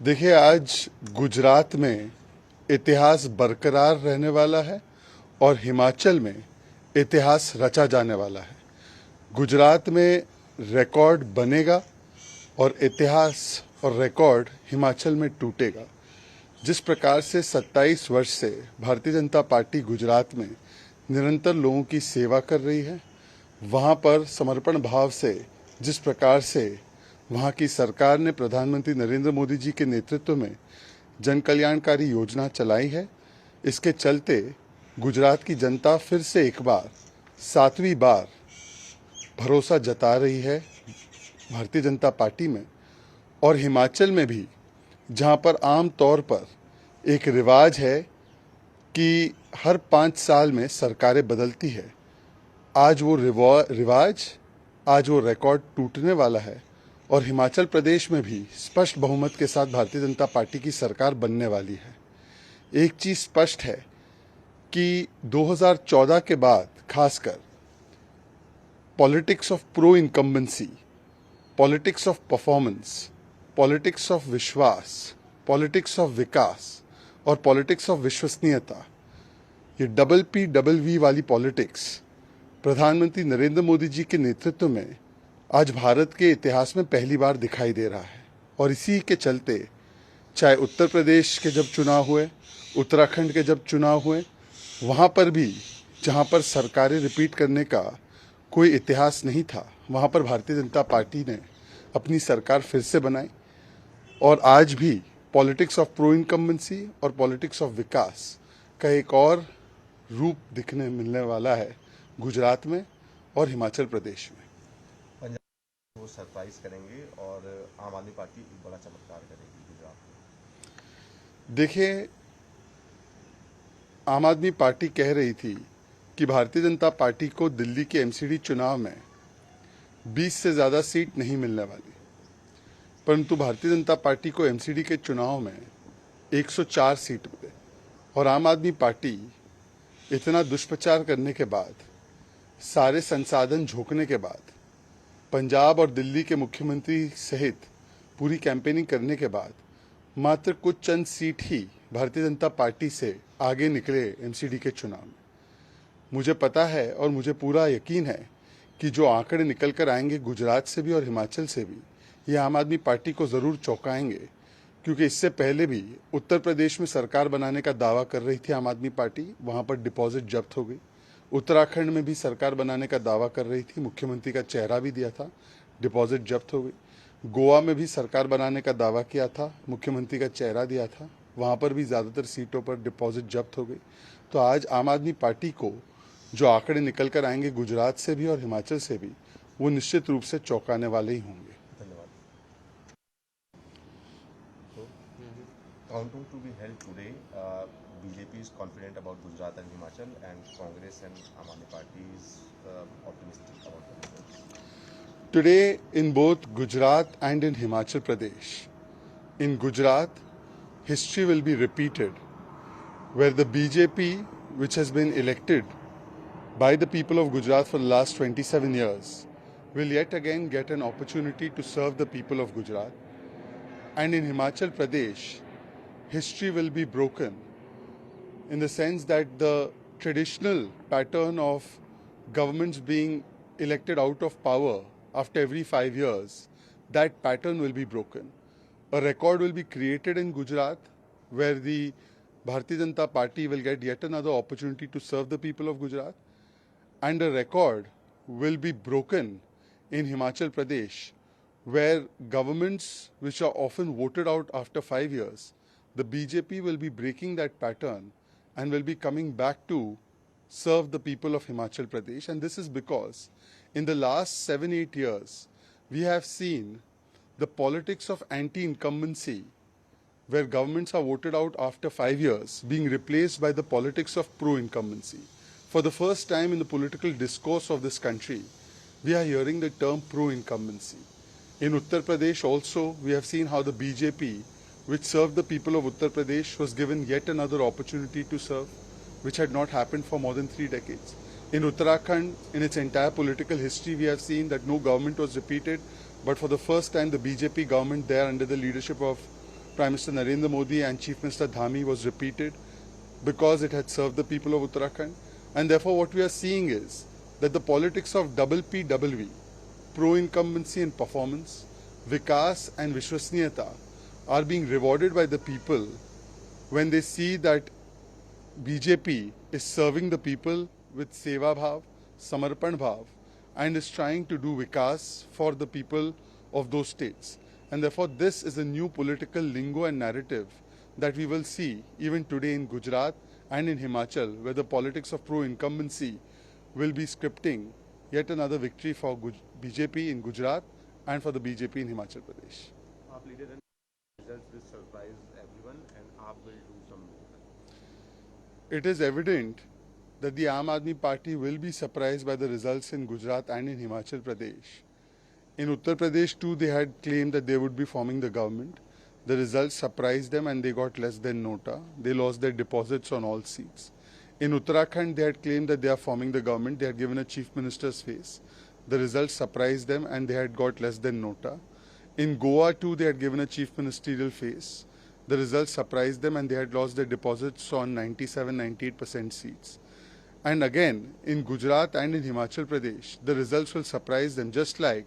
देखिए, आज गुजरात में इतिहास बरकरार रहने वाला है और हिमाचल में इतिहास रचा जाने वाला है। गुजरात में रिकॉर्ड बनेगा और इतिहास और रिकॉर्ड हिमाचल में टूटेगा। जिस प्रकार से 27 वर्ष से भारतीय जनता पार्टी गुजरात में निरंतर लोगों की सेवा कर रही है, वहाँ पर समर्पण भाव से जिस प्रकार से वहाँ की सरकार ने प्रधानमंत्री नरेंद्र मोदी जी के नेतृत्व में जन कल्याणकारी योजना चलाई है, इसके चलते गुजरात की जनता फिर से एक बार 7वीं बार भरोसा जता रही है भारतीय जनता पार्टी में। और हिमाचल में भी, जहाँ पर आम तौर पर एक रिवाज है कि हर 5 साल में सरकारें बदलती है, आज वो रिवाज, आज वो रिकॉर्ड टूटने वाला है और हिमाचल प्रदेश में भी स्पष्ट बहुमत के साथ भारतीय जनता पार्टी की सरकार बनने वाली है। एक चीज स्पष्ट है कि 2014 के बाद खासकर politics of pro incumbency, politics of performance, politics of विश्वास, पॉलिटिक्स ऑफ विकास और पॉलिटिक्स ऑफ विश्वसनीयता, ये डबल पी डबल वी वाली पॉलिटिक्स प्रधानमंत्री नरेंद्र मोदी जी के नेतृत्व में आज भारत के इतिहास में पहली बार दिखाई दे रहा है। और इसी के चलते चाहे उत्तर प्रदेश के जब चुनाव हुए, उत्तराखंड के जब चुनाव हुए, वहाँ पर भी जहाँ पर सरकारें रिपीट करने का कोई इतिहास नहीं था, वहाँ पर भारतीय जनता पार्टी ने अपनी सरकार फिर से बनाई। और आज भी पॉलिटिक्स ऑफ प्रो इनकम्बेंसी और पॉलिटिक्स ऑफ विकास का एक और रूप दिखने मिलने वाला है गुजरात में और हिमाचल प्रदेश में। वो सरप्राइज करेंगे और आम आदमी पार्टी एक बड़ा चमत्कार करेगी गुजरात में। देखिए, आम आदमी पार्टी कह रही थी कि भारतीय जनता पार्टी को दिल्ली के एमसीडी चुनाव में 20 से ज़्यादा सीट नहीं मिलने वाली, परंतु भारतीय जनता पार्टी को एमसीडी के चुनाव में 104 सीट मिले। और आम आदमी पार्टी इतना दुष्प्रचार करने के बाद, सारे संसाधन झोंकने के बाद, पंजाब और दिल्ली के मुख्यमंत्री सहित पूरी कैंपेनिंग करने के बाद मात्र कुछ चंद सीट ही भारतीय जनता पार्टी से आगे निकले एमसीडी के चुनाव में। मुझे पता है और मुझे पूरा यकीन है कि जो आंकड़े निकल कर आएंगे गुजरात से भी और हिमाचल से भी, ये आम आदमी पार्टी को ज़रूर चौंकाएंगे, क्योंकि इससे पहले भी उत्तर प्रदेश में सरकार बनाने का दावा कर रही थी आम आदमी पार्टी, वहाँ पर डिपॉजिट जब्त हो गई। उत्तराखंड में भी सरकार बनाने का दावा कर रही थी, मुख्यमंत्री का चेहरा भी दिया था, डिपॉजिट जब्त हो गई। गोवा में भी सरकार बनाने का दावा किया था, मुख्यमंत्री का चेहरा दिया था, वहाँ पर भी ज़्यादातर सीटों पर डिपॉजिट जब्त हो गई। तो आज आम आदमी पार्टी को जो आंकड़े निकल कर आएंगे गुजरात से भी और हिमाचल से भी, वो निश्चित रूप से चौंकाने वाले ही होंगे। धन्यवाद। Counting to be held today, BJP is confident about Gujarat and Himachal, and Congress and Aam Aadmi Party is optimistic about the results. Today, in both Gujarat and in Himachal Pradesh, in Gujarat, history will be repeated, where the BJP, which has been elected by the people of Gujarat for the last 27 years, will yet again get an opportunity to serve the people of Gujarat. And in Himachal Pradesh, history will be broken, in the sense that the traditional pattern of governments being elected out of power after every 5 years, that pattern will be broken. A record will be created in Gujarat, where the Bharatiya Janata Party will get yet another opportunity to serve the people of Gujarat, and a record will be broken in Himachal Pradesh, where governments which are often voted out after 5 years, the BJP will be breaking that pattern and will be coming back to serve the people of Himachal Pradesh. And this is because in the last 7-8 years, we have seen the politics of anti-incumbency, where governments are voted out after 5 years, being replaced by the politics of pro-incumbency. For the first time in the political discourse of this country, we are hearing the term pro-incumbency. In Uttar Pradesh also, we have seen how the BJP, which served the people of Uttar Pradesh, was given yet another opportunity to serve, which had not happened for more than 3 decades. In Uttarakhand, in its entire political history, we have seen that no government was repeated, but for the first time, the BJP government there, under the leadership of Prime Minister Narendra Modi and Chief Minister Dhami was repeated because it had served the people of Uttarakhand. And therefore what we are seeing is that the politics of double PWV, pro-incumbency and performance, Vikas and Vishwasniyata are being rewarded by the people when they see that BJP is serving the people with Seva Bhav, Samarpan Bhav, and is trying to do Vikas for the people of those states. And therefore this is a new political lingo and narrative that we will see even today in Gujarat and in Himachal, where the politics of pro-incumbency will be scripting yet another victory for BJP in Gujarat and for the BJP in Himachal Pradesh. आप leader हैं, results will surprise everyone and आप will do some more. It is evident that the Aam Aadmi Party will be surprised by the results in Gujarat and in Himachal Pradesh. In Uttar Pradesh too, they had claimed that they would be forming the government. The results surprised them and they got less than nota. They lost their deposits on all seats. In Uttarakhand, they had claimed that they are forming the government. They had given a chief minister's face. The results surprised them and they had got less than nota. In Goa too, they had given a chief ministerial face. The results surprised them and they had lost their deposits on 97-98% seats. And again, in Gujarat and in Himachal Pradesh, the results will surprise them, just like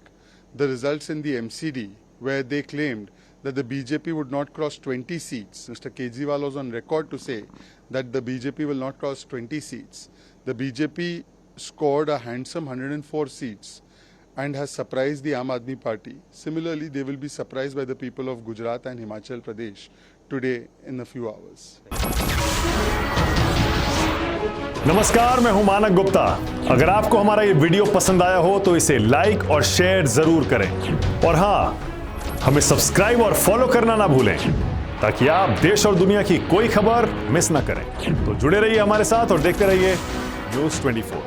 the results in the MCD, where they claimed that the BJP would not cross 20 seats. Mr. Kejriwal was on record to say that the BJP will not cross 20 seats. The BJP scored a handsome 104 seats and has surprised the Aam Aadmi Party. Similarly, they will be surprised by the people of Gujarat and Himachal Pradesh today in a few hours. नमस्कार, मैं हूं मानक गुप्ता। अगर आपको हमारा ये video पसंद आया हो तो इसे लाइक और शेयर जरूर करें और हां, हमें सब्सक्राइब और फॉलो करना ना भूलें ताकि आप देश और दुनिया की कोई खबर मिस ना करें। तो जुड़े रहिए हमारे साथ और देखते रहिए न्यूज़ 24।